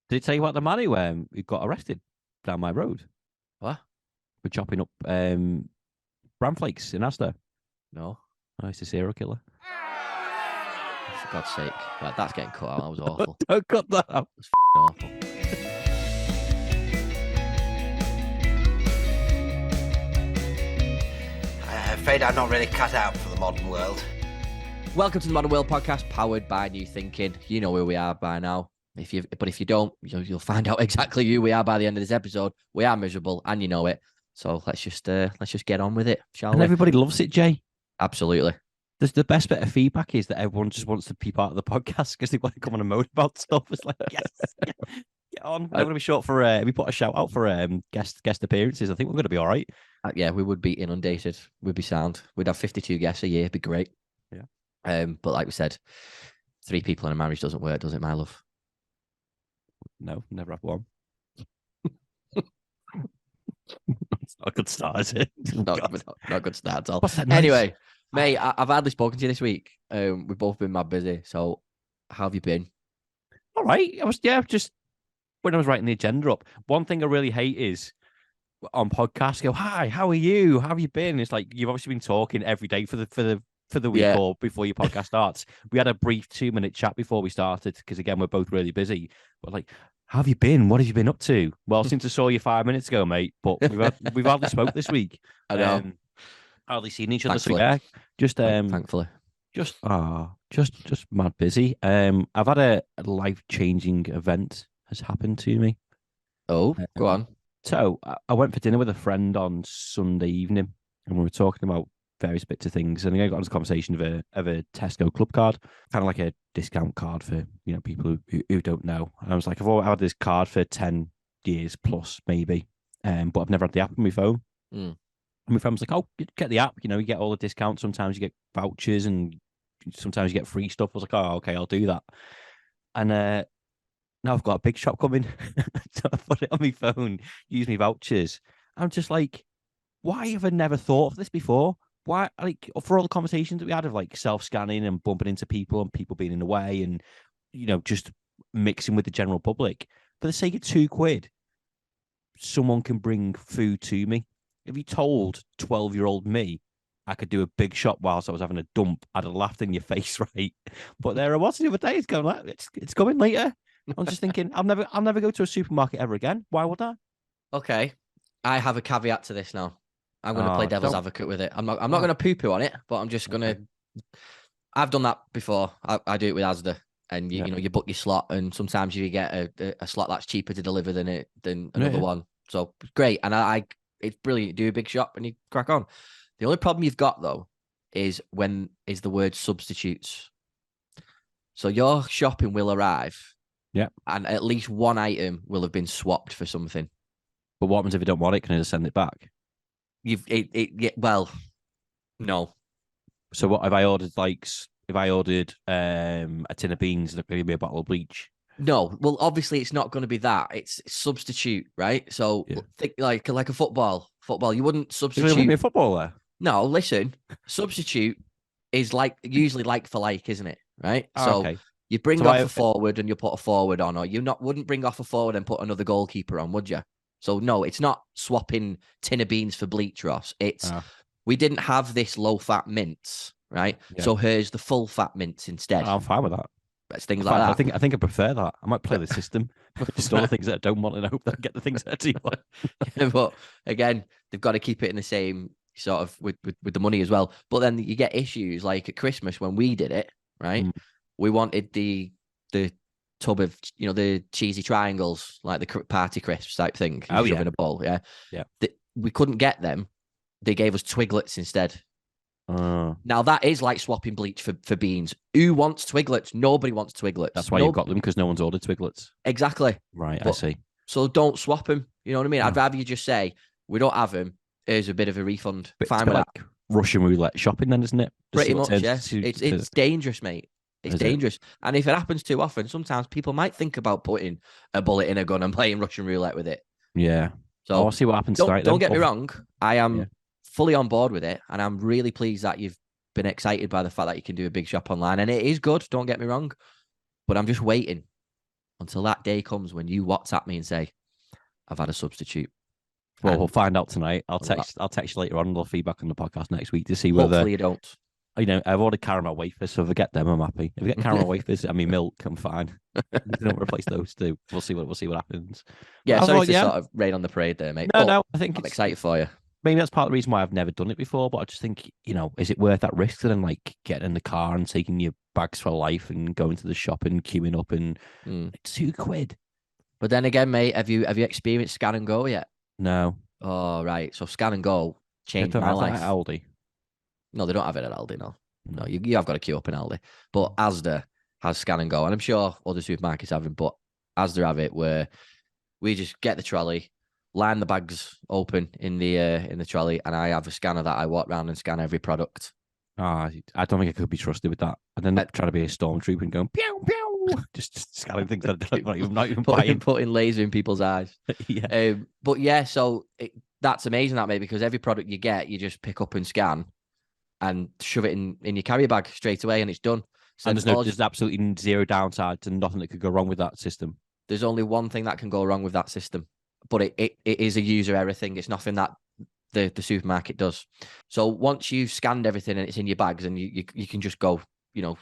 Did it tell you about the man who got arrested down my road What? for chopping up bran flakes in Asda? No. Oh, he's a serial killer. For God's sake. Right, that's getting cut out. That was awful. Don't cut that out. That's awful. I'm afraid I'm not really cut out for the modern world. Welcome to the Modern World Podcast, powered by New Thinking. You know where we are by now. If you don't, you'll find out exactly who we are by the end of this episode. We are miserable, and you know it. So let's just get on with it, shall And we? everybody loves it, Jay. Absolutely. The best bit of feedback is that everyone just wants to be part of the podcast because they want to come on and moan about stuff. It's like, yes, get on. I'm going to be short for. We put a shout out for guest appearances. I think we're going to be all right. Yeah, we would be inundated. We'd be sound. We'd have 52 guests a year. It'd be great. Yeah. But like we said, 3 people in a marriage doesn't work, does it, my love? No, never have one. It's not a good start, is it? Not a good start at all. What's that noise? Anyway, mate, I've hardly spoken to you this week. We've both been mad busy. So how have you been? All right. Just when I was writing the agenda up, one thing I really hate is on podcasts, go, hi, how are you? How have you been? It's like you've obviously been talking every day for the week or before your podcast starts. We had a brief 2-minute chat before we started because again we're both really busy. But like, how have you been? What have you been up to? Well, since I saw you 5 minutes ago, mate. But we've hardly spoke this week. I know. Hardly seen each other. Thankfully. So yeah, just Thankfully. just mad busy. I've had a life-changing event has happened to me. Oh, go on. So I went for dinner with a friend on Sunday evening, and we were talking about various bits of things. And I got into a conversation of a Tesco club card, kind of like a discount card for people who don't know. And I was like, I've had this card for 10 years plus, maybe, but I've never had the app on my phone. Mm. And my friend was like, oh, get the app. You get all the discounts. Sometimes you get vouchers and sometimes you get free stuff. I was like, oh, okay, I'll do that. And now I've got a big shop coming. So I put it on my phone, use my vouchers. I'm just like, why have I never thought of this before? Why, like, for all the conversations that we had of like self-scanning and bumping into people and people being in the way and, just mixing with the general public, for the sake of £2, someone can bring food to me. If you told 12-year-old me I could do a big shop whilst I was having a dump, I'd have laughed in your face, right? But there I was the other day. It's going like, it's coming later. I was just thinking, I'll never go to a supermarket ever again. Why would I? Okay, I have a caveat to this now. I'm going to play devil's advocate with it. I'm not going to poo-poo on it, but I'm just going to. I've done that before. I do it with Asda, and you book your slot, and sometimes you get a slot that's cheaper to deliver than another one. So great, and it's brilliant. Do a big shop and you crack on. The only problem you've got though is the word substitutes. So your shopping will arrive. Yeah. And at least one item will have been swapped for something. But what happens if you don't want it? Can I just send it back? No. So what if I ordered a tin of beans and give me a bottle of bleach? No. Well, obviously it's not going to be that. It's substitute, right? So think like a football. You wouldn't substitute. You want me a footballer? No, listen. Substitute is usually like for like, isn't it? Right? Okay. You bring off a forward and you put a forward on, or wouldn't bring off a forward and put another goalkeeper on, would you? So no, it's not swapping tin of beans for bleach, Ross. It's we didn't have this low-fat mince, right? Yeah. So here's the full-fat mince instead. I'm fine with that. It's things like that. I think I prefer that. I might play the system. Just all the things that I don't want and hope that I get the things that I do want. Yeah, but again, they've got to keep it in the same sort of with the money as well. But then you get issues like at Christmas when we did it, right? Mm. We wanted the tub of the cheesy triangles, like the party crisps type thing. In a bowl, yeah. We couldn't get them. They gave us Twiglets instead. Now that is like swapping bleach for beans. Who wants Twiglets? Nobody wants Twiglets. That's why you've got them, because no one's ordered Twiglets. Exactly. Right, I see. So don't swap them. You know what I mean? I'd rather you just say, we don't have them. Here's a bit of a refund. Fine with that. Russian roulette shopping then, isn't it? Pretty much, yeah. It's dangerous, mate. It's dangerous. And if it happens too often, sometimes people might think about putting a bullet in a gun and playing Russian roulette with it. Yeah. So I'll see what happens tonight. Don't get me wrong. I am fully on board with it. And I'm really pleased that you've been excited by the fact that you can do a big shop online. And it is good. Don't get me wrong. But I'm just waiting. until that day comes when you WhatsApp me and say, I've had a substitute. Well, we'll find out tonight. I'll text you later on. We'll feedback on the podcast next week to see whether. Hopefully you don't. I've ordered caramel wafers, so if I get them, I'm happy. If I get caramel wafers, I mean milk, I'm fine. You don't replace those two. We'll see what happens. Yeah, sorry to sort of rain on the parade there, mate. No, I think I'm excited for you. Maybe that's part of the reason why I've never done it before, but I just think, is it worth that risk to then like getting in the car and taking your bags for life and going to the shop and queuing up and it's £2. But then again, mate, have you experienced Scan and Go yet? No. Oh, right. So Scan and Go changed my life. At Aldi. No, they don't have it at Aldi, no. No, you have got to queue up in Aldi. But Asda has Scan and Go, and I'm sure other supermarkets have it, but Asda have it where we just get the trolley, line the bags open in the trolley, and I have a scanner that I walk around and scan every product. I don't think I could be trusted with that. And then trying to be a stormtrooper and going pew pew, just scanning things that I'm not even buying. Putting laser in people's eyes. Yeah. But yeah, so that's amazing, that mate, because every product you get, you just pick up and scan and shove it in your carrier bag straight away, and it's done. So and there's absolutely zero downsides and nothing that could go wrong with that system. There's only one thing that can go wrong with that system, but it is a user error thing. It's nothing that the supermarket does. So once you've scanned everything and it's in your bags, and you can just go,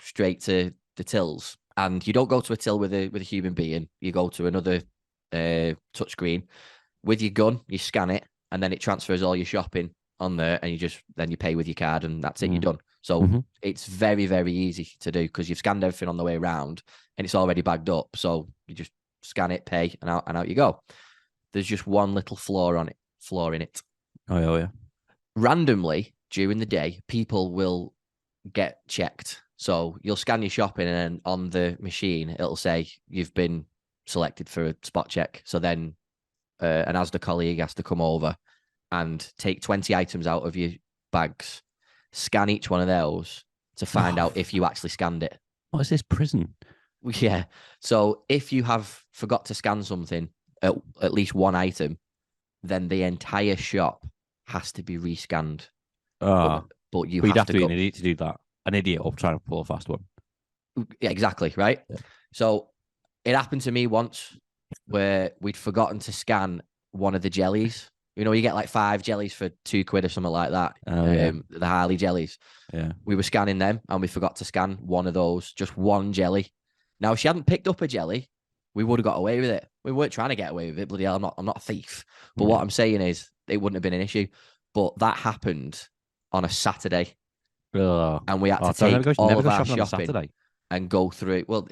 straight to the tills, and you don't go to a till with a human being. You go to another touchscreen with your gun. You scan it, and then it transfers all your shopping on there, and you pay with your card, and that's it. You're done. So it's very, very easy to do because you've scanned everything on the way around, and it's already bagged up. So you just scan it, pay, and out you go. There's just one little flaw in it. Oh yeah. Randomly during the day, people will get checked. So you'll scan your shopping, and then on the machine, it'll say you've been selected for a spot check. So then an Asda colleague has to come over and take 20 items out of your bags, scan each one of those to find out if you actually scanned it. What is this, prison? Yeah. So if you have forgot to scan something, at least one item, then the entire shop has to be rescanned. But you'd have to be an idiot to do that. An idiot up trying to pull a fast one. Yeah, exactly, right? Yeah. So it happened to me once where we'd forgotten to scan one of the jellies. You get like 5 jellies for £2 or something like that. The Harley jellies. Yeah. We were scanning them, and we forgot to scan one of those, just one jelly. Now, if she hadn't picked up a jelly, we would have got away with it. We weren't trying to get away with it. Bloody hell, I'm not a thief. But what I'm saying is, it wouldn't have been an issue. But that happened on a Saturday. And we had to take all of our shopping and go through it. Well,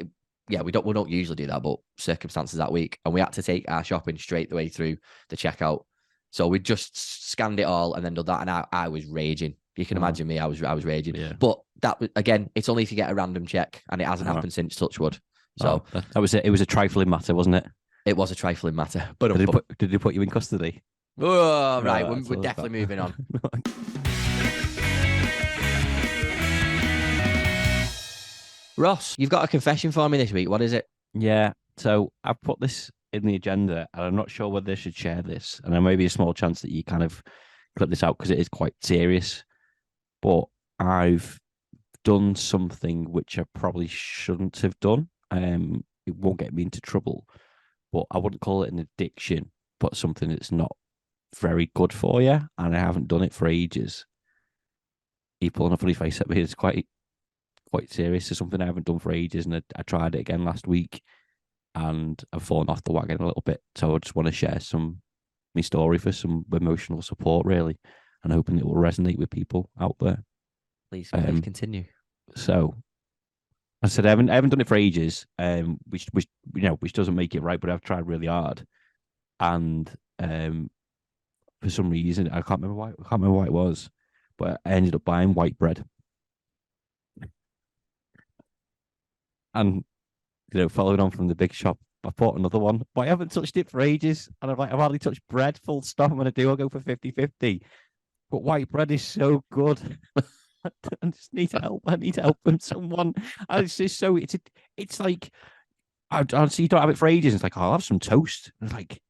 we don't usually do that, but circumstances that week. And we had to take our shopping straight the way through the checkout. So we just scanned it all and then did that. And I was raging. You can imagine me. I was raging. Yeah. But that, again, it's only if you get a random check, and it hasn't happened since, touch wood. So that was it. It was a trifling matter, wasn't it? It was a trifling matter. But did they put you in custody? Oh, right. We're definitely moving on. Ross, you've got a confession for me this week. What is it? Yeah. So I've put this in the agenda, and I'm not sure whether I should share this. And there may be a small chance that you kind of clip this out because it is quite serious. But I've done something which I probably shouldn't have done. It won't get me into trouble, but I wouldn't call it an addiction, but something that's not very good for you. And I haven't done it for ages. You pulling a funny face at me. It's quite serious. It's something I haven't done for ages, and I tried it again last week, and I've fallen off the wagon a little bit. So I just want to share my story for some emotional support, really, and hoping it will resonate with people out there. Please continue. So I said I haven't done it for ages, which doesn't make it right, but I've tried really hard, and for some reason I can't remember why it was, but I ended up buying white bread. And, following on from the big shop, I bought another one, but I haven't touched it for ages. And I've hardly touched bread, full stop. And when I do, I'll go for 50-50. But white bread is so good. I just need help. I need help from someone. And it's just so, it's like, I see you don't have it for ages. It's like, I'll have some toast. And it's like,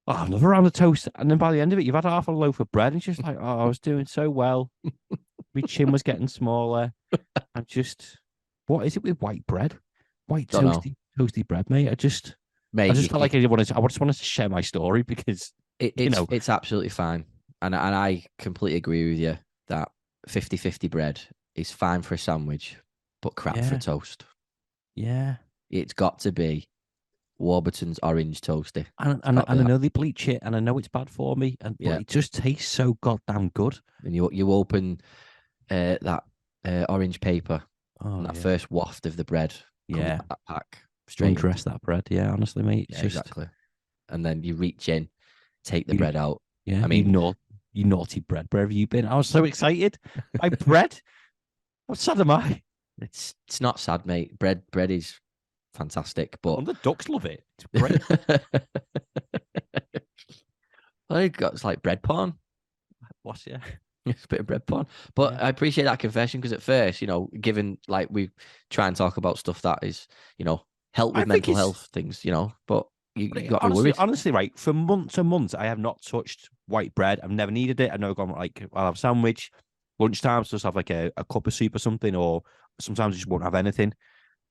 I've never had a toast. And then by the end of it, you've had half a loaf of bread. And it's just like, I was doing so well. My chin was getting smaller. I'm just... What is it with white bread? White toasty. toasty bread, mate. I just Mate, felt like I just wanted to share my story because it's absolutely fine. And I completely agree with you that 50-50 bread is fine for a sandwich, but crap for a toast. Yeah. It's got to be Warburton's orange toasty. And I know they bleach it, and I know it's bad for me, but it just tastes so goddamn good. And you open that orange paper, and that first waft of the bread comes out that pack straight. Undress that bread, honestly, mate. Yeah, exactly. And then you reach in, take the bread out. Yeah, I mean, you naughty bread. Where have you been? I was so excited. My bread. How sad am I? It's not sad, mate. Bread is fantastic, but the ducks love it. It's great. It's like bread porn. What's It's a bit of bread porn. But I appreciate that confession because at first, given like we try and talk about stuff that is, help with mental health things, but you got to be worried. Honestly, right, for months and months, I have not touched white bread. I've never needed it. I've never gone like, I'll have a sandwich, lunchtime, so just have like a cup of soup or something, or sometimes I just won't have anything.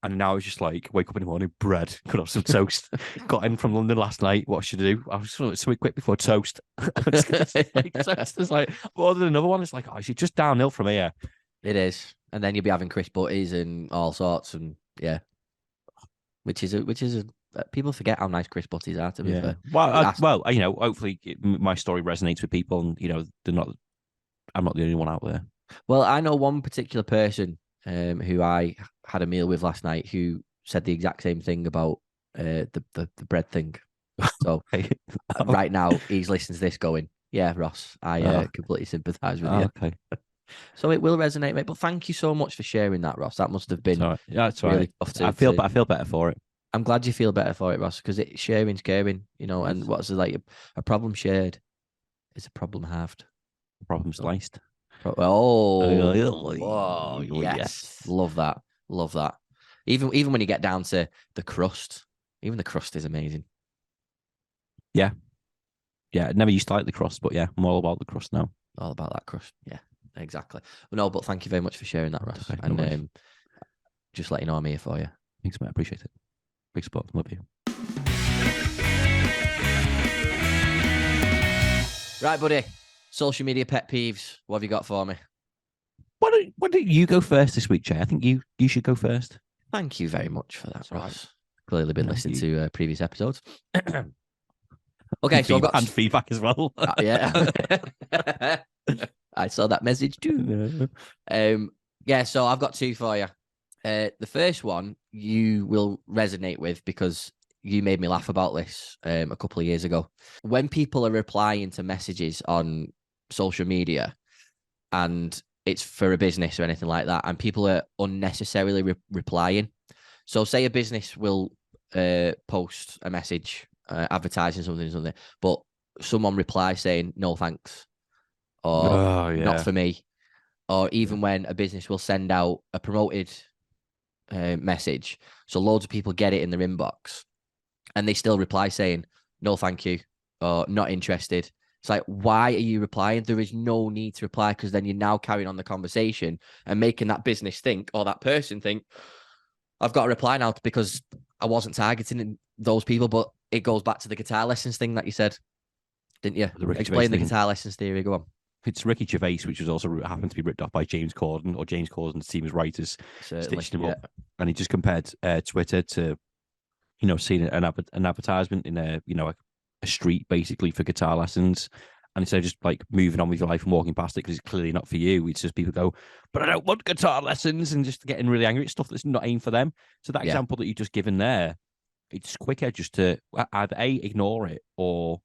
And now it's just like, wake up in the morning, bread, could have some toast. Got in from London last night. What should I do? I was something quick before toast. It's like, ordered another one. It's like, oh, it's just downhill from here. It is. And then you'll be having crisp butties and all sorts. And which is people forget how nice crisp butties are, to be fair. Well, hopefully my story resonates with people and, I'm not the only one out there. Well, I know one particular person who I had a meal with last night who said the exact same thing about the bread thing. So right now he's listening to this going, yeah, Ross, I completely sympathise with you. Okay. So it will resonate, mate. But thank you so much for sharing that, Ross. That must have been that's really right. tough I feel better for it. I'm glad you feel better for it, Ross, because sharing's caring, and what's it like? A problem shared is a problem halved. Problem sliced. Yes. Love that. Even when you get down to the crust, even the crust is amazing. Yeah. I never used to like the crust, but I'm all about the crust now. All about that crust. Yeah, exactly. No, but thank you very much for sharing that, Ross. Okay, and just let you know I'm here for you. Thanks, mate. I appreciate it. Big support. Love you. Right, buddy. Social media pet peeves. What have you got for me? Why don't you go first this week, Jay? I think you should go first. Thank you very much for that, Ross. Clearly been listening to previous episodes. Okay, so I've got feedback as well. Yeah, I saw that message too. So I've got two for you. The first one you will resonate with because you made me laugh about this a couple of years ago. When people are replying to messages on social media and it's for a business or anything like that, and people are unnecessarily replying. So say a business will post a message advertising something, but someone replies saying no thanks or not for me, or even when a business will send out a promoted message, so loads of people get it in their inbox and they still reply saying no thank you or not interested. It's like, why are you replying? There is no need to reply, because then you're now carrying on the conversation and making that business think, or that person think, I've got to reply now because I wasn't targeting those people. But it goes back to the guitar lessons thing that you said, didn't you? Explain the guitar lessons theory. Go on. It's Ricky Gervais, which was also happened to be ripped off by James Corden, or James Corden's team of writers stitched him up. And he just compared Twitter to, seeing an advertisement in a street basically for guitar lessons. And instead of just like moving on with your life and walking past it because it's clearly not for you, it's just people go, but I don't want guitar lessons, and just getting really angry at stuff that's not aimed for them. So that example that you just given there, it's quicker just to either ignore it or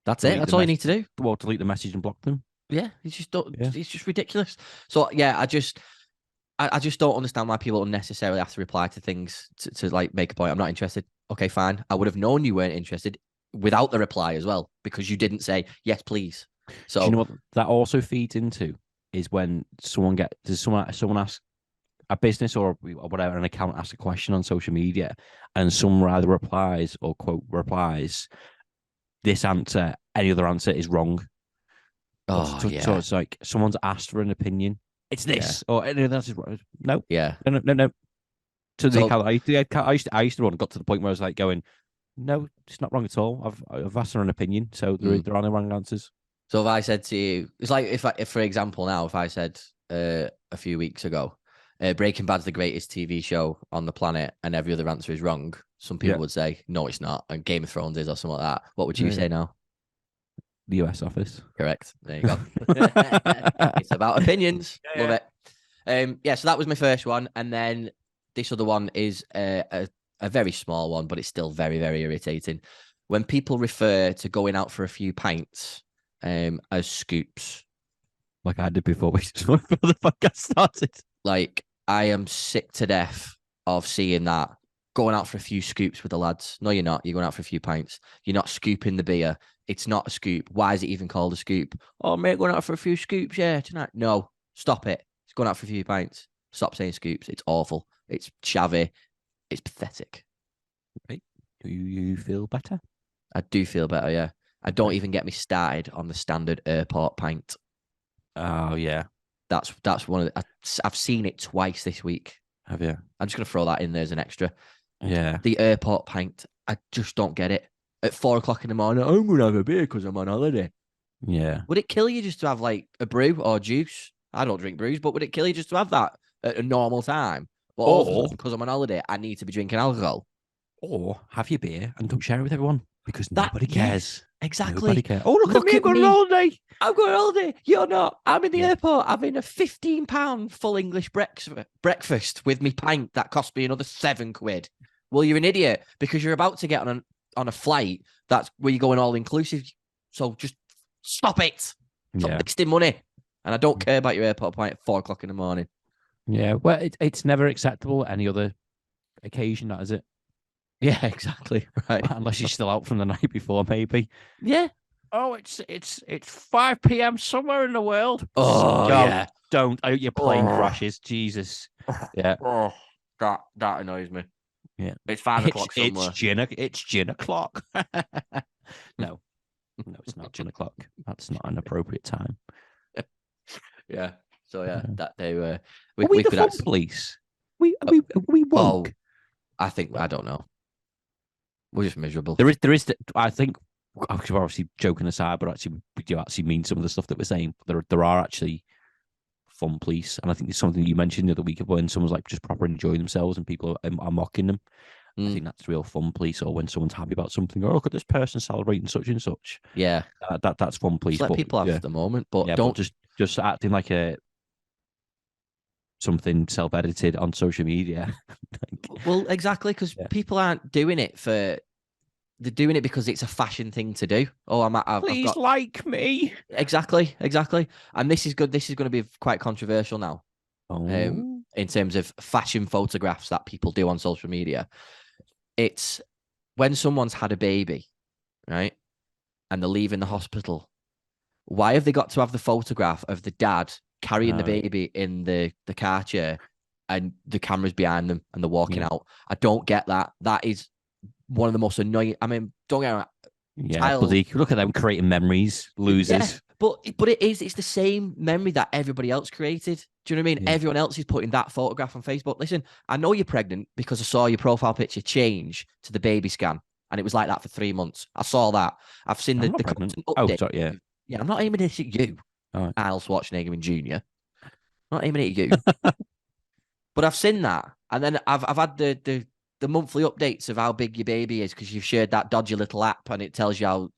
that's it. That's all you need to do. Or delete the message and block them. Yeah, it's just it's just ridiculous. So I just don't understand why people unnecessarily have to reply to things to like make a point. I'm not interested. Okay, fine. I would have known you weren't interested without the reply as well, because you didn't say yes, please. So do you know what that also feeds into is when someone asks a business or whatever, an account asks a question on social media, and someone either replies or quote replies, this answer, any other answer is wrong. So it's like someone's asked for an opinion. It's this or anything else is wrong. No. Yeah. No. So I used to run, got to the point where I was like going, no, it's not wrong at all. I've asked her an opinion, so there are no wrong answers. So if I said to you, it's like if for example now, if I said a few weeks ago, Breaking Bad's the greatest TV show on the planet, and every other answer is wrong, some people would say, no, it's not, and Game of Thrones is, or something like that. What would you say now? The US office. Correct. There you go. It's about opinions. Love it. Yeah, so that was my first one. And then this other one is a very small one, but it's still very, very irritating. When people refer to going out for a few pints as scoops. Like I did before the podcast started. Like, I am sick to death of seeing that. Going out for a few scoops with the lads. No, you're not. You're going out for a few pints. You're not scooping the beer. It's not a scoop. Why is it even called a scoop? Oh, mate, going out for a few scoops, yeah, tonight. No, stop it. It's going out for a few pints. Stop saying scoops. It's awful. It's chavvy. It's pathetic. Right. Do you feel better? I do feel better, yeah. I don't even get me started on the standard airport pint. Oh, yeah. That's one of the... I've seen it twice this week. Have you? I'm just going to throw that in there as an extra. Yeah. The airport pint. I just don't get it. At 4 o'clock in the morning, I'm going to have a beer because I'm on holiday. Yeah. Would it kill you just to have like a brew or juice? I don't drink brews, but would it kill you just to have that at a normal time? But also, because I'm on holiday, I need to be drinking alcohol. Or have your beer and don't share it with everyone because nobody cares. Exactly. Nobody cares. Oh, look at me, I'm going on holiday. I'm going on holiday. You're not. I'm in the airport having a £15 full English breakfast with me pint that cost me another £7. Well, you're an idiot because you're about to get on a flight that's where you're going all inclusive. So just stop it. Stop wasting money. And I don't care about your airport pint at 4 o'clock in the morning. Yeah, well, it's never acceptable any other occasion, that is it? Yeah, exactly. Right. Unless you're still out from the night before, maybe. Yeah. Oh, it's 5 p.m. somewhere in the world. Oh, yeah. Don't. I hope your plane crashes. Jesus. Yeah. Oh, that annoys me. Yeah. It's 5 o'clock somewhere. It's gin o'clock. No, it's not gin o'clock. That's not an appropriate time. Yeah. So yeah, that they were. We the fun police. We woke. Oh, I don't know. We're just miserable. There is. I think. Obviously, joking aside, but actually, we do actually mean some of the stuff that we're saying. There are actually fun police, and I think it's something you mentioned the other week of when someone's like just proper enjoying themselves and people are mocking them. I think that's real fun police, or when someone's happy about something. Oh, look at this person celebrating such and such. Yeah, that's fun police. Just let people have the moment, but don't just acting like something self-edited on social media. Well, exactly, because people aren't doing it for. They're doing it because it's a fashion thing to do. Oh, Please I've got... like me. Exactly. And this is good. This is going to be quite controversial now. Oh. In terms of fashion photographs that people do on social media. It's when someone's had a baby, right? And they're leaving the hospital. Why have they got to have the photograph of the dad carrying the baby in the car chair and the camera's behind them and they're walking out? I don't get that. That is one of the most annoying. I mean, don't get me wrong. Bloody, look at them creating memories, losers. Yeah, but it's the same memory that everybody else created. Do you know what I mean? Yeah. Everyone else is putting that photograph on Facebook. Listen, I know you're pregnant because I saw your profile picture change to the baby scan, and it was like that for 3 months. I saw that. I've seen the update. Oh, sorry, yeah. Yeah, I'm not aiming it at you, Arnold Schwarzenegger Jr. I'm not aiming it at you. But I've seen that, and then I've had the monthly updates of how big your baby is because you've shared that dodgy little app and it tells you how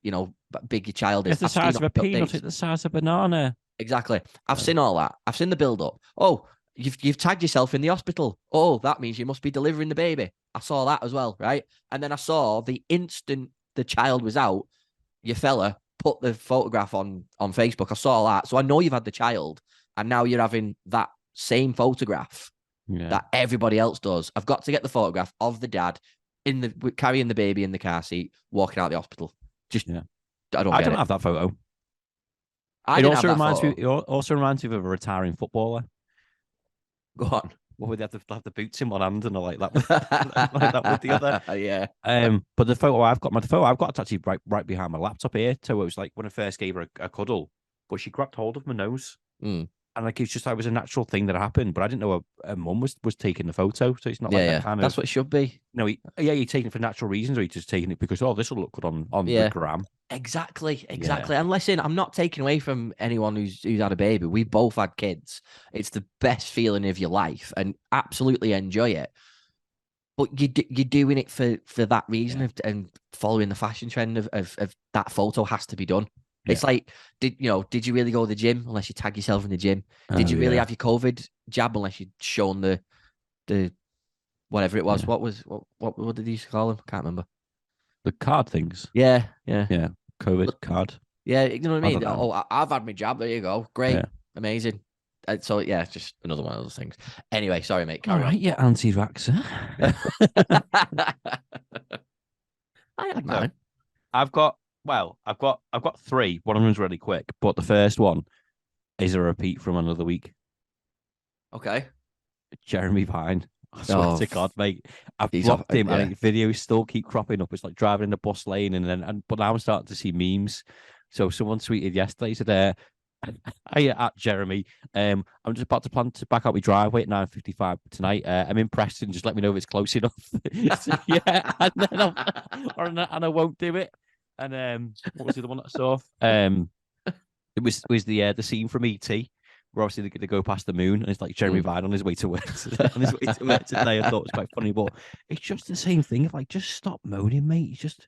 big your child is. It's the size of a peanut. It's the size of a banana. Exactly. I've seen all that. I've seen the build up. Oh, you've tagged yourself in the hospital. Oh, that means you must be delivering the baby. I saw that as well, right? And then I saw the instant the child was out, your fella put the photograph on Facebook. I saw that. So I know you've had the child and now you're having that same photograph. Yeah. That everybody else does. I've got to get the photograph of the dad carrying the baby in the car seat, walking out of the hospital. I don't have that photo. It also reminds me of a retiring footballer. Go on. What would they have the boots in one hand and like that with the other? Yeah. But the photo I've got it's actually right behind my laptop here. So it was like when I first gave her a cuddle, but she grabbed hold of my nose. Mm. And like it's just like it was a natural thing that happened, but I didn't know a mum was taking the photo, so it's not like Yeah, that yeah. kind That's of. what it should be. No, you're taking it for natural reasons, or you're just taking it because this will look good on the Yeah. gram. Exactly. And listen, I'm not taking away from anyone who's had a baby. We both had kids. It's the best feeling of your life, and absolutely enjoy it. But you're doing it for that reason and following the fashion trend of that photo has to be done. Yeah. It's like, did you really go to the gym unless you tag yourself in the gym? Did you really have your COVID jab unless you'd shown the whatever it was? Yeah. What did they used to call them? I can't remember. The card things. Yeah. COVID card. Yeah, you know what I mean? don't know. Oh, I've had my jab. There you go. Great. Yeah. Amazing. So, yeah, just another one of those things. Anyway, sorry, mate. All right, yeah, anti-vaxxer. I had mine. I've got three. One of them's really quick, but the first one is a repeat from another week. Okay. Jeremy Vine. I swear to God, mate. I've blocked him, and videos still keep cropping up. It's like driving in the bus lane, but now I'm starting to see memes. So someone tweeted yesterday, said, "Hey, at Jeremy, I'm just about to plan to back out my driveway at 9:55 tonight. I'm in Preston. Just let me know if it's close enough." So, yeah, and then I won't do it. And what was the other one that I saw? It was the scene from ET. Where obviously they're going to go past the moon, and it's like Jeremy Vine on his way to work. On his way to work today, I thought it was quite funny, but it's just the same thing. Like, just stop moaning, mate. It's just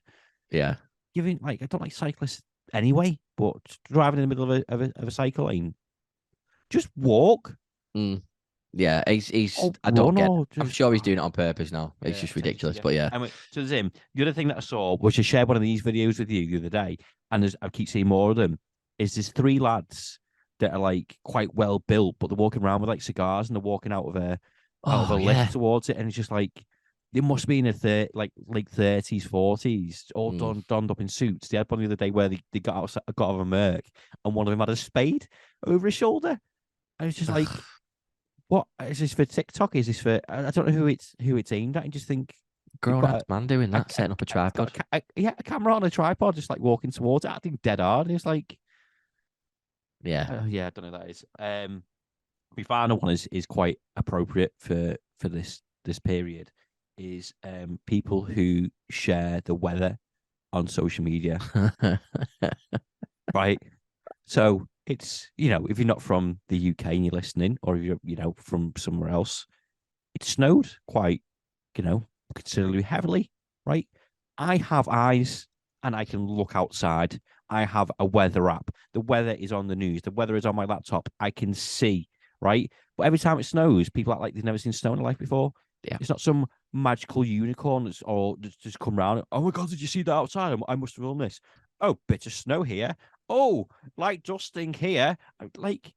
giving I don't like cyclists anyway, but driving in the middle of a cycle lane, just walk. Yeah, he's. I don't get. I'm sure he's doing it on purpose now. It's just ridiculous, but yeah. Anyway, so there's him. The other thing that I saw, which I shared one of these videos with you the other day, and I keep seeing more of them, is there's three lads that are like quite well built, but they're walking around with like cigars and they're walking out of a lift towards it, and it's just like they must be in late 30s, 40s, all donned up in suits. They had one the other day where they got out of a Merc, and one of them had a spade over his shoulder, and it's just like, what is this for TikTok? Is this for? I don't know who it's aimed at. I just think grown-ass man doing that, setting up a tripod. A camera on a tripod, just like walking towards it. I think dead hard. It's like. Yeah. I don't know what that is. My final one is quite appropriate for this period. Is people who share the weather on social media, right? So it's if you're not from the UK and you're listening, or if you're from somewhere else, it snowed quite considerably heavily, right? I have eyes and I can look outside. I have a weather app. The weather is on the news. The weather is on my laptop. I can see, right? But every time it snows, people act like they've never seen snow in their life before. Yeah. It's not some magical unicorn that's just come round. Oh my God, did you see that outside? I must have done this. Oh, bit of snow here. Oh, light dusting here. Like,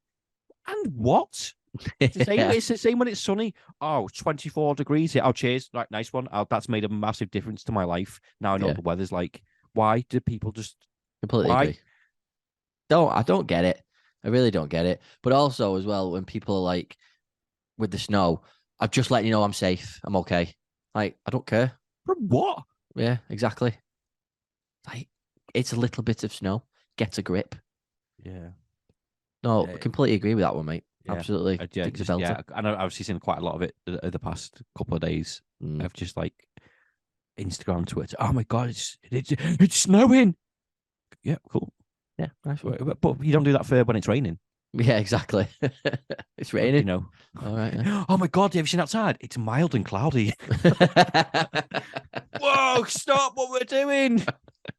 and what? It's the same when it's sunny. Oh, 24 degrees here. Oh, cheers. Right, nice one. That's made a massive difference to my life. Now I know what the weather's like. Why do people just... Completely agree. I don't get it. I really don't get it. But also as well, when people are like, with the snow, I'm just letting you know I'm safe. I'm okay. Like, I don't care. For what? Yeah, exactly. Like, it's a little bit of snow. Get a grip. Yeah. No, I completely agree with that one, mate. Yeah. Absolutely. And I've obviously seen quite a lot of it the past couple of days of just like Instagram, Twitter. Oh my God, it's snowing. Yeah, cool. Yeah, nice one. But you don't do that for when it's raining. Yeah, exactly. It's raining. All right. Yeah. Oh my God, have you seen outside? It's mild and cloudy. Whoa, stop what we're doing.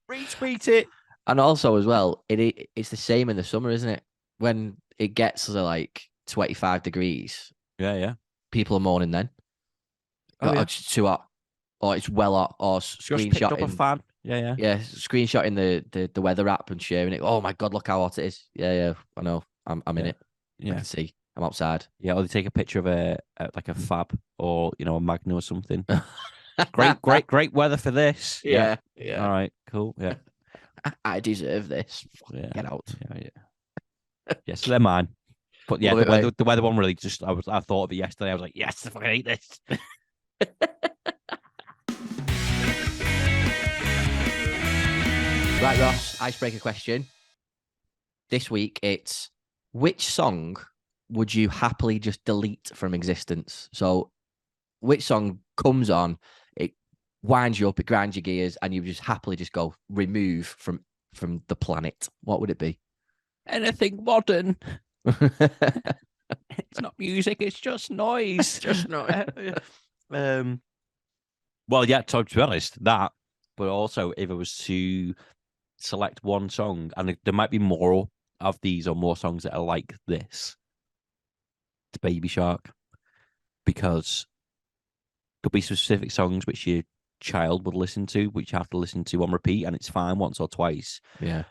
Retweet it. And also as well, it's the same in the summer, isn't it? When it gets to like 25 degrees. Yeah. People are moaning then. It's too hot. Or it's well hot. Or screenshotting. A fan. Yeah. Yeah, screenshotting the weather app and sharing it. Oh my God, look how hot it is. Yeah, I know. I'm in it. Yeah. I can see. I'm outside. Yeah, or they take a picture of a Fab or a Magna or something. great weather for this. Yeah. All right, cool. Yeah. I deserve this. Yeah. Get out. Yeah, so they're mine. But yeah, the weather one really just I thought of it yesterday. I was like, yes, I fucking hate this. Right, Ross, icebreaker question. This week it's, which song would you happily just delete from existence? So which song comes on, it winds you up, it grinds your gears, and you just happily just go remove from the planet? What would it be? Anything modern. It's not music, it's just noise. Just noise. Well, yeah, to be honest, that, but also if I was to select one song, and there might be more of these or more songs that are like this, it's Baby Shark, because there'll be specific songs which your child would listen to, which you have to listen to on repeat, and it's fine once or twice. Yeah.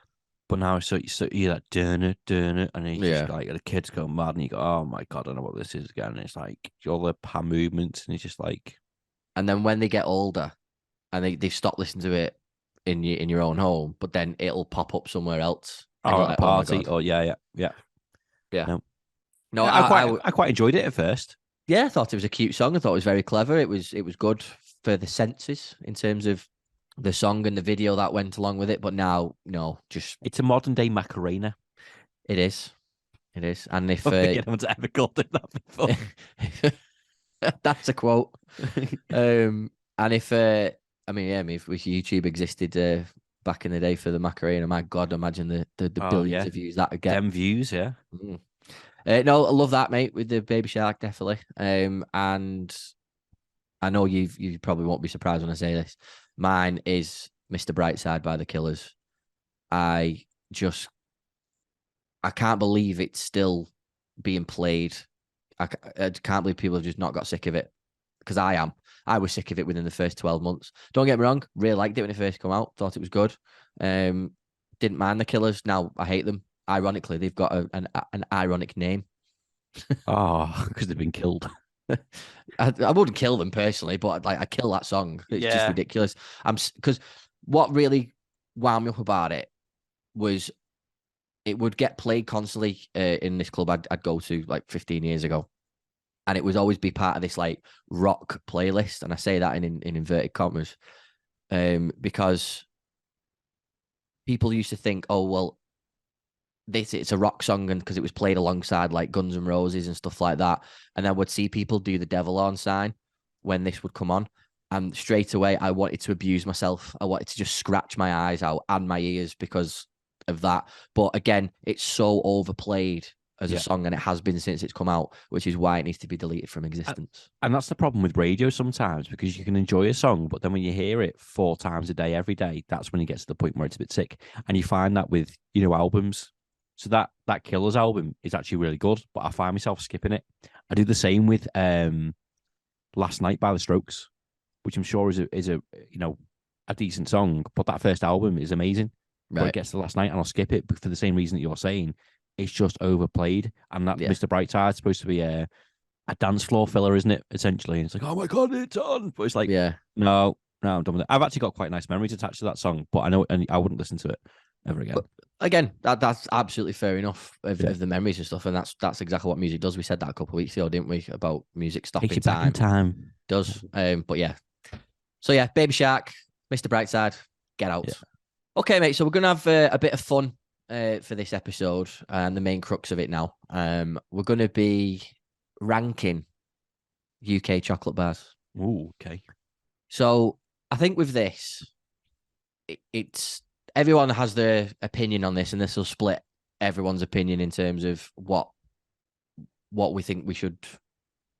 But now, so you're like, turn it, and it's Yeah. just like the kids go mad, and you go, oh my God, I don't know what this is again. And it's like all the hand movements, and it's just like. And then when they get older and they stop listening to it in your own home, but then it'll pop up somewhere else. Or at a party, or yeah. No, yeah, I quite enjoyed it at first. Yeah, I thought it was a cute song. I thought it was very clever. It was good for the senses in terms of the song and the video that went along with it. But now, no, just it's a modern day Macarena. It is. And if anyone's ever called it that before, that's a quote. And if if YouTube existed back in the day for the Macarena, my God, imagine the billions of views that would get. Them views, yeah. No, I love that, mate, with the Baby Shark, definitely. And I know you probably won't be surprised when I say this. Mine is Mr. Brightside by The Killers. I can't believe it's still being played. I can't believe people have just not got sick of it, because I was sick of it within the first 12 months. Don't get me wrong, really liked it when it first came out. Thought it was good. Didn't mind The Killers. Now I hate them. Ironically, they've got an ironic name. Oh, because they've been killed. I wouldn't kill them personally, but I kill that song. It's just ridiculous. Because what really wound me up about it was it would get played constantly in this club I'd go to like 15 years ago, and it would always be part of this like rock playlist, and I say that in inverted commas, because people used to think, oh well, it's a rock song, and because it was played alongside like Guns N' Roses and stuff like that, and I would see people do the devil horn sign when this would come on, and straight away I wanted to abuse myself. I wanted to just scratch my eyes out and my ears because of that. But again, it's so overplayed as a song, and it has been since it's come out, which is why it needs to be deleted from existence. And that's the problem with radio sometimes, because you can enjoy a song, but then when you hear it 4 times a day, every day, that's when it gets to the point where it's a bit sick. And you find that with, albums. So that Killers album is actually really good, but I find myself skipping it. I do the same with Last Night by The Strokes, which I'm sure is a decent song, but that first album is amazing. Right. But it gets to Last Night and I'll skip it for the same reason that you're saying. It's just overplayed, and that Mr. Brightside is supposed to be a dance floor filler, isn't it? Essentially, and it's like, oh my God, it's on. But it's like, no, I'm done with it. I've actually got quite nice memories attached to that song, but I know, and I wouldn't listen to it ever again. But again, that's absolutely fair enough of the memories and stuff, and that's exactly what music does. We said that a couple of weeks ago, didn't we, about music stopping Takes you back in time. It does. But yeah. So yeah, Baby Shark, Mr. Brightside, Get Out. Yeah. Okay, mate. So we're gonna have a bit of fun for this episode, and the main crux of it now. We're gonna be ranking UK chocolate bars. Ooh, okay. So I think with this, it's everyone has their opinion on this, and this will split everyone's opinion in terms of what we think we should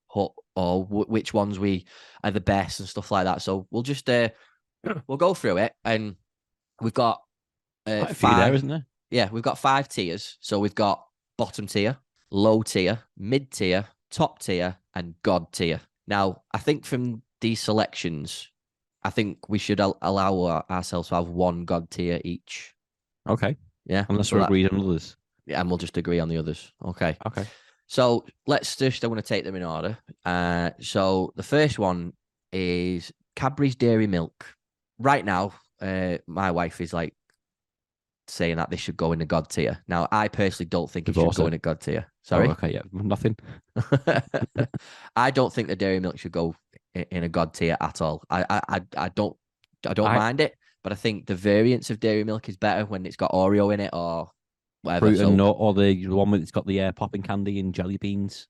hut, or which ones we are the best and stuff like that. So we'll just we'll go through it, and we've got quite a few there, isn't there? Yeah, we've got 5 tiers. So we've got bottom tier, low tier, mid tier, top tier, and God tier. Now, I think from these selections, I think we should allow ourselves to have 1 God tier each. Okay. Yeah. Unless we're agreed on others. Yeah, and we'll just agree on the others. Okay. Okay. So let's just, I want to take them in order. So the first one is Cadbury's Dairy Milk. Right now, my wife is like saying that this should go in the God tier. Now, I personally don't think it should go in a God tier. Sorry. Oh, okay, yeah, nothing. I don't think the dairy milk should go in a God tier at all. I don't mind it, but I think the variants of dairy milk is better when it's got Oreo in it or whatever. Fruit So and nut, or the one that's got the popping candy and jelly beans.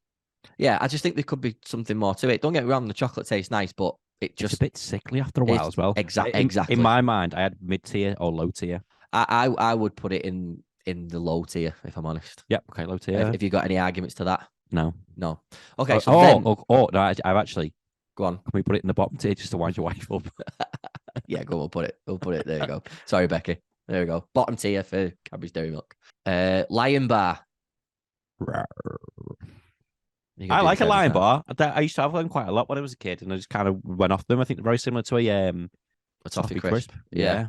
yeah, I just think there could be something more to it. Don't get me wrong, the chocolate tastes nice, but it It's a just bit sickly after a while as well. exactly. In my mind, I had mid tier or low tier. I would put it in the low tier, if I'm honest. Yep. Okay, low tier. If you got any arguments to that, No. Okay, so then no, I've actually. Go on. Can we put it in the bottom tier just to wind your wife up? Yeah, go on, we'll put it. There you go. Sorry, Becky. There we go. Bottom tier for Cadbury's Dairy Milk. Lion Bar. I like a Lion Bar. I used to have them quite a lot when I was a kid, and I just kind of went off them. I think they're very similar to a toffee crisp. Yeah.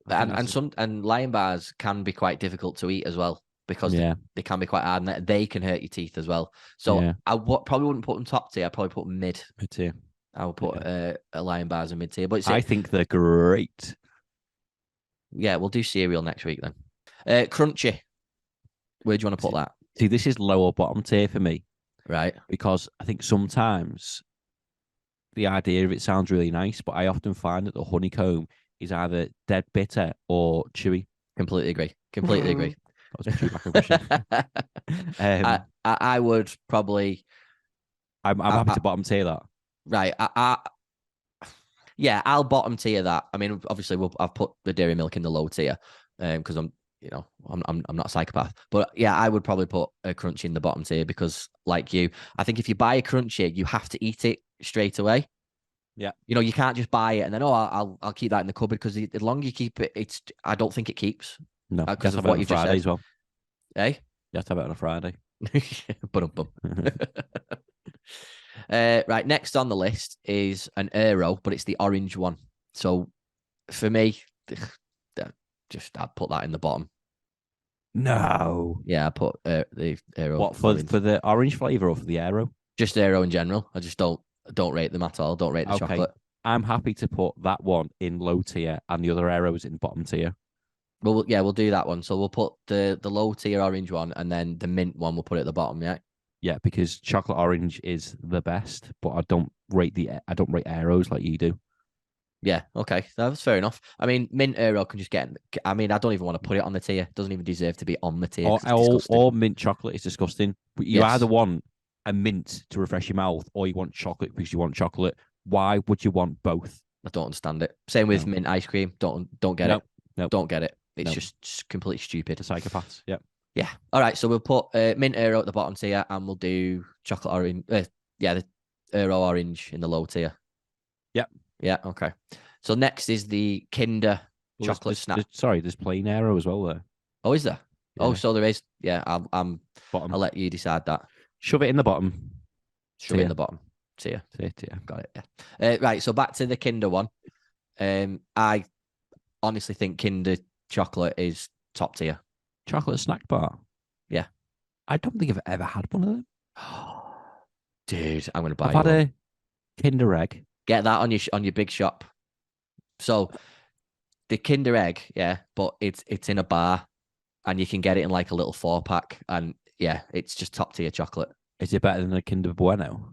And Lion Bars can be quite difficult to eat as well, because they can be quite hard, and they can hurt your teeth as well. So I probably wouldn't put them top tier. I'd probably put them mid tier. I would put a Lion Bars in mid tier. But I think they're great. Yeah, we'll do cereal next week then. Crunchy. Where do you want to put that? See, this is lower bottom tier for me. Right. Because I think sometimes the idea of it sounds really nice, but I often find that the honeycomb is either dead bitter or chewy. Completely agree. That was a Chewbacca impression. I would probably. I'm happy to bottom tier that. Right. Yeah, I'll bottom tier that. I mean, obviously, I've put the dairy milk in the low tier because I'm not a psychopath. But yeah, I would probably put a crunchy in the bottom tier because, like you, I think if you buy a crunchy, you have to eat it straight away. Yeah. You can't just buy it and then I'll keep that in the cupboard, because the longer you keep it, I don't think it keeps. No, because of what you just said as well. Eh? You have to have it on a Friday. Right, next on the list is an Aero, but it's the orange one. So for me, I'd put that in the bottom. No. Yeah, I put the Aero. What, for the orange flavour or for the Aero? Just Aero in general. I just don't rate them at all. Don't rate the chocolate. I'm happy to put that one in low tier and the other Aeros in bottom tier. Well, yeah, we'll do that one. So we'll put the low tier orange one, and then the mint one we'll put at the bottom. Yeah. Yeah, because chocolate orange is the best, but I don't rate Aeros like you do. Yeah, okay, that's fair enough. I mean, mint Aero can just get. I mean, I don't even want to put it on the tier. It doesn't even deserve to be on the tier. Or mint chocolate is disgusting. You either want a mint to refresh your mouth, or you want chocolate because you want chocolate. Why would you want both? I don't understand it. Same with mint ice cream. Don't get it. No, don't get it. It's just completely stupid. The psychopaths. Yeah. Yeah. All right. So we'll put mint Aero at the bottom tier, and we'll do chocolate orange. The Aero orange in the low tier. Yeah. Yeah. Okay. So next is the Kinder chocolate snap. There's plain Aero as well there. Oh, is there? Yeah. Oh, so there is. Yeah. I'll let you decide that. Shove it in the bottom. Shove it in the bottom tier. Got it. Yeah. Right. So back to the Kinder one. I honestly think Kinder chocolate is top tier. Chocolate snack bar. Yeah. I don't think I've ever had one of them. Dude, I'm gonna buy. I've had a Kinder Egg. Get that on your big shop. So the Kinder Egg, yeah, but it's in a bar, and you can get it in like a little 4-pack, and yeah, it's just top tier chocolate. Is it better than a Kinder Bueno?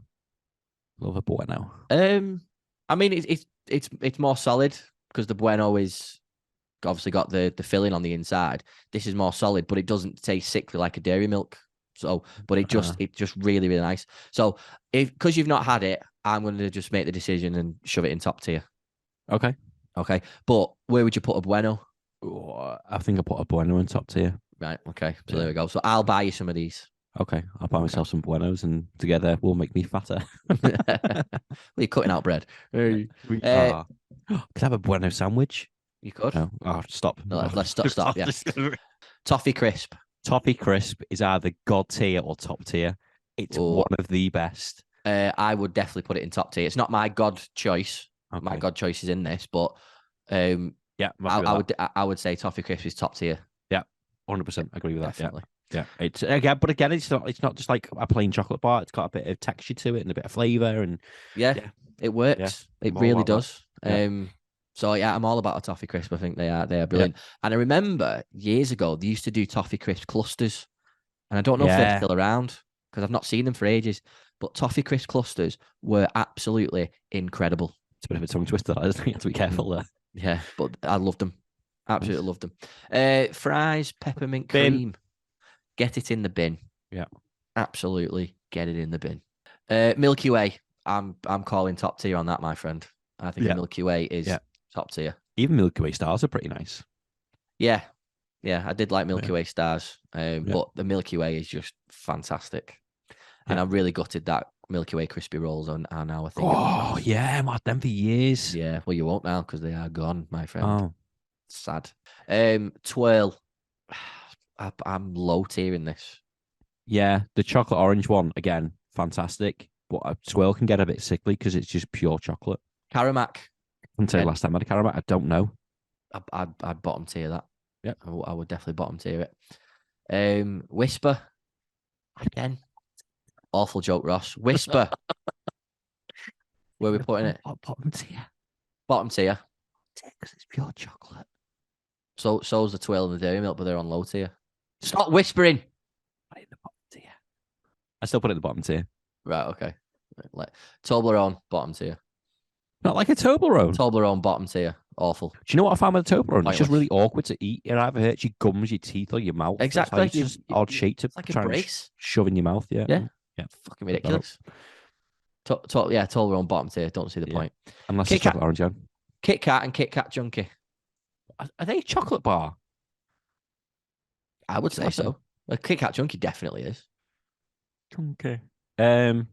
Love a Bueno. I mean, it's more solid because the Bueno is obviously got the filling on the inside. This is more solid, but it doesn't taste sickly like a dairy milk. So, but it's just really, really nice. So, because you've not had it, I'm going to just make the decision and shove it in top tier. Okay. But where would you put a Bueno? Oh, I think I put a Bueno in top tier. Right. Okay. So there we go. So I'll buy you some of these. Okay. I'll buy myself some Buenos, and together we'll make me fatter. Well, you're cutting out bread. Could I have a Bueno sandwich? You could. Oh, stop. No, let's stop. Yeah. Toffee Crisp. Toffee Crisp is either god tier or top tier. It's one of the best. I would definitely put it in top tier. It's not my god choice. Okay. My god choice is in this, but I would say Toffee Crisp is top tier. Yeah, 100% agree with that. Definitely. Yeah. It's again, it's not just like a plain chocolate bar. It's got a bit of texture to it and a bit of flavor, and it works. Yeah. It really does. Yeah. So yeah, I'm all about a Toffee Crisp. I think they are brilliant. Yeah. And I remember years ago they used to do Toffee Crisp clusters, and I don't know if they're still around because I've not seen them for ages. But Toffee Crisp clusters were absolutely incredible. It's a bit of a tongue twister, isn't it? You have to be careful there. Yeah, but I loved them. Absolutely loved them. Fries, peppermint cream. Get it in the bin. Yeah. Absolutely get it in the bin. Milky Way. I'm calling top tier on that, my friend. I think the Milky Way is top tier. Even Milky Way stars are pretty nice. Yeah. Yeah, I did like Milky Way stars, but the Milky Way is just fantastic. And I'm really gutted that Milky Way crispy rolls are now a thing. Oh, yeah, I've had them for years. Yeah, well, you won't now because they are gone, my friend. Oh. Sad. Twirl. I'm low tier in this. Yeah, the chocolate orange one, again, fantastic. But a swirl can get a bit sickly because it's just pure chocolate. Caramac. Until last time I had a Caramac, I don't know. I'd bottom tier that. Yeah, I would definitely bottom tier it. Whisper. Again. Awful joke, Ross. Whisper. Where are we putting it? Bottom tier. Bottom tier. Because it's pure chocolate. So's the Twirl and the Dairy Milk, but they're on low tier. Stop whispering. Put it in the bottom tier. I still put it in the bottom tier. Right, okay. Toblerone, bottom tier. Not like a Toblerone. Toblerone, bottom tier. Awful. Do you know what I found with a Toblerone? Pointless. It's just really awkward to eat. It either hurts your gums, your teeth, or your mouth. Exactly. It's just odd shape to like try a and brace. shove in your mouth. Yeah. Yeah. Fucking ridiculous. Toblerone, bottom tier. Don't see the point. Unless it's chocolate orange. Kit Kat and Kit Kat Junkie. Are they a chocolate bar? I would say so. A Kit Kat Junkie definitely is. Junkie. I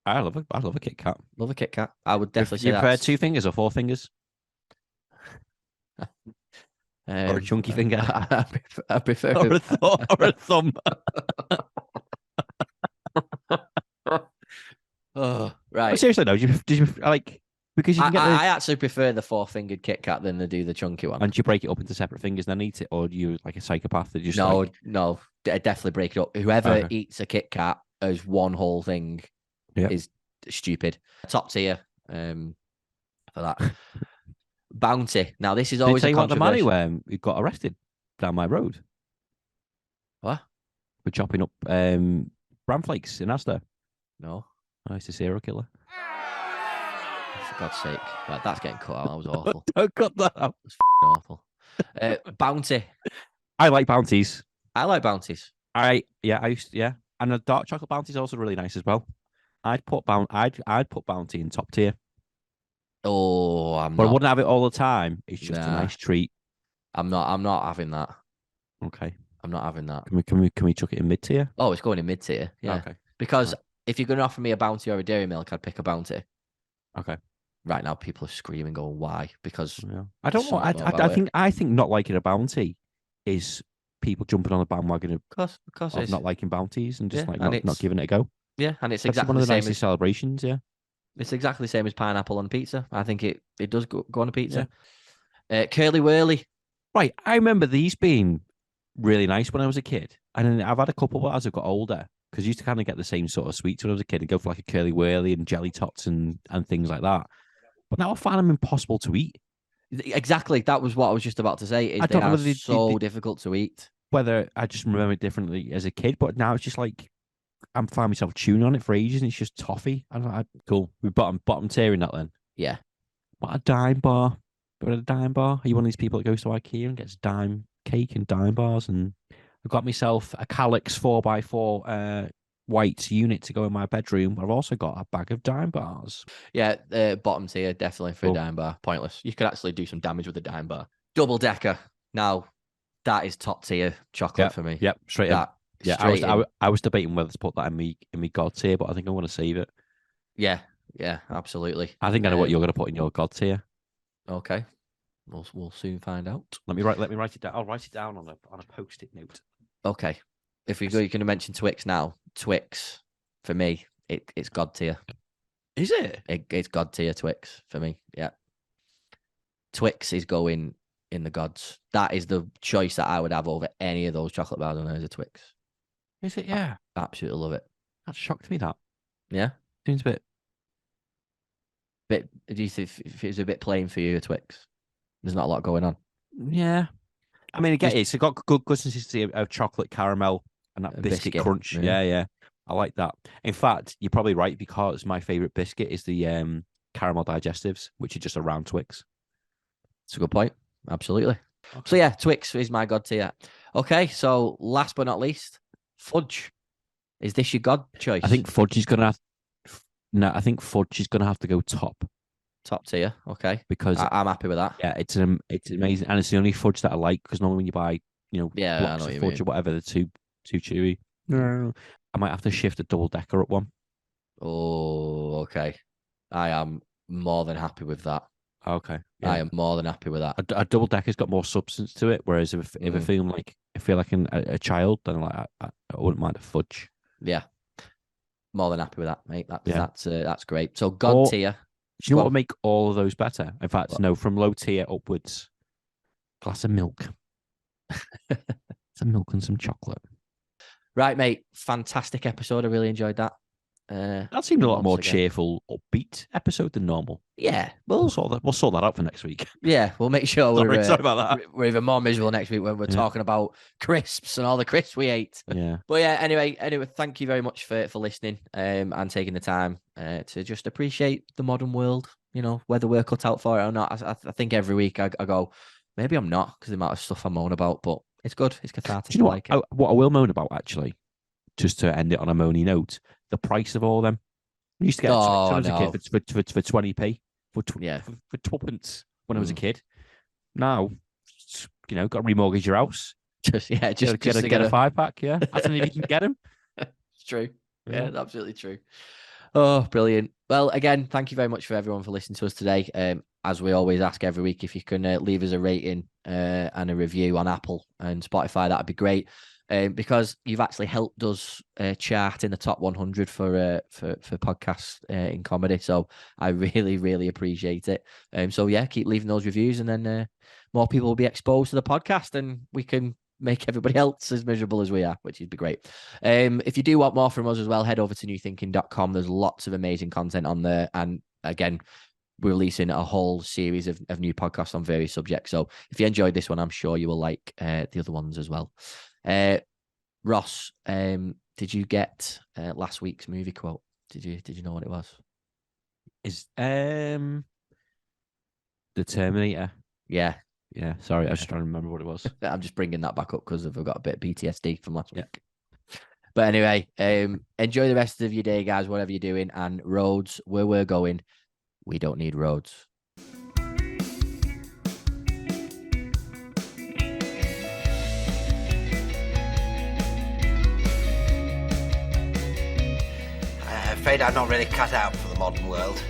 love a Kit Kat. Love a Kit Kat. I would definitely say that. You prefer 2 fingers or 4 fingers? Or a chunky finger? I prefer or a thumb. Oh, right. But seriously, though, did you like, because you can get I actually prefer the 4-fingered Kit Kat than to do the chunky one. And do you break it up into separate fingers and then eat it, or do you like a psychopath that just no, definitely break it up. Whoever eats a Kit Kat as one whole thing is stupid. Top tier for that. Bounty. Now this is always Did you a tell you about the man who got arrested down my road? What? For chopping up bran flakes in Asda. No. Oh, he's a serial killer. For God's sake. Right, that's getting cut out. That was awful. Don't cut that out. That's awful. Bounty. I like bounties. I like bounties. I used to, and the dark chocolate bounty is also really nice as well. I'd put bounty in top tier. Oh, I wouldn't have it all the time. It's just a nice treat. I'm not having that. Okay. I'm not having that. Can we chuck it in mid tier? Oh, it's going in mid tier. Yeah. Okay. Because if you're going to offer me a bounty or a dairy milk, I'd pick a bounty. Okay. Right now, people are screaming, going, "Why?" Because I don't know. I think not liking a bounty is people jumping on the bandwagon of not liking bounties and just not giving it a go. Yeah, and it's That's exactly one of the same nicest celebrations. Yeah, it's exactly the same as pineapple on pizza. I think it does go on a pizza. Yeah. Curly Whirly. Right, I remember these being really nice when I was a kid, and then I've had a couple as I've got older. Because I used to kind of get the same sort of sweets when I was a kid and go for like a Curly Whirly and jelly tots and things like that. But now I find them impossible to eat. Exactly. That was what I was just about to say. They are so difficult to eat. Whether I just remember it differently as a kid, but now it's just like I'm finding myself chewing on it for ages and it's just toffee. Cool. We bottom tiering that then. Yeah. What a dime bar. Got a dime bar? Are you one of these people that goes to IKEA and gets dime cake and dime bars? And I've got myself a Calix 4x4 white unit to go in my bedroom. I've also got a bag of dime bars. Yeah, bottom tier, definitely for a dime bar. Pointless. You could actually do some damage with a dime bar. Double decker. Now, that is top tier chocolate for me. Yep, straight up. Yeah, I was debating whether to put that in me god tier, but I think I want to save it. Yeah, absolutely. I think I know what you're going to put in your god tier. Okay. We'll soon find out. Let me write it down. I'll write it down on a post-it note. Okay. If you're going to mention Twix now, Twix for me, it's god tier. Is it? It's god tier Twix for me. Yeah. Twix is going in the gods. That is the choice that I would have over any of those chocolate bars, and there's a Twix. Is it? Yeah. I absolutely love it. That shocked me. That. Yeah. Seems a bit. Do you think if it's a bit plain for you, a Twix? There's not a lot going on. Yeah. I mean, again, it's got good consistency of chocolate caramel and that biscuit crunch. Yeah. I like that. In fact, you're probably right because my favorite biscuit is the caramel digestives, which are just a round Twix. That's a good point. Absolutely. So yeah, Twix is my god tier. Okay, so last but not least, fudge. Is this your god choice? I think fudge is gonna have. No, I think fudge is gonna have to go top tier. Okay, because I'm happy with that. yeah, it's amazing, and it's the only fudge that I like because normally when you buy Yeah, blocks of fudge or whatever, they're too chewy. No, I might have to shift a double decker up one. Oh, okay. I am more than happy with that. Okay, I am more than happy with that. A double decker's got more substance to it, whereas if I feel like a child, then I wouldn't mind a fudge. Yeah, more than happy with that, mate. That's great. So god tier. Do you know what would make all of those better? In fact, no, from low tier upwards, glass of milk. Some milk and some chocolate. Right, mate. Fantastic episode. I really enjoyed that. That seemed a lot more cheerful, upbeat episode than normal. Yeah, we'll sort that out for next week. Yeah, we'll make sure sorry about that. We're even more miserable next week when we're talking about crisps and all the crisps we ate. Yeah. But yeah, anyway, thank you very much for listening and taking the time to just appreciate the modern world. Whether we're cut out for it or not. I think every week I go, maybe I'm not because the amount of stuff I moan about, but it's good. It's cathartic. Do you know what I will moan about actually? Just to end it on a moany note, the price of all of them. We used to get as a kid for 20p for twopence when I was a kid. Now, got to remortgage your house. Just get a 5-pack. Yeah, I don't know if you can get them. It's true. Yeah, it's absolutely true. Oh, brilliant. Well, again, thank you very much for everyone for listening to us today. As we always ask every week, if you can leave us a rating and a review on Apple and Spotify, that'd be great. Because you've actually helped us chart in the top 100 for podcasts in comedy. So I really, really appreciate it. So yeah, keep leaving those reviews and then more people will be exposed to the podcast and we can make everybody else as miserable as we are, which would be great. If you do want more from us as well, head over to newthinking.com. There's lots of amazing content on there. And again, we're releasing a whole series of new podcasts on various subjects. So if you enjoyed this one, I'm sure you will like the other ones as well. Ross, did you get last week's movie quote? Did you know what it was? Is the Terminator? Yeah. Sorry, I was just trying to remember what it was. I'm just bringing that back up because I've got a bit of PTSD from last week. But anyway, enjoy the rest of your day, guys. Whatever you're doing, and roads where we're going, we don't need roads. I'm afraid I'm not really cut out for the modern world.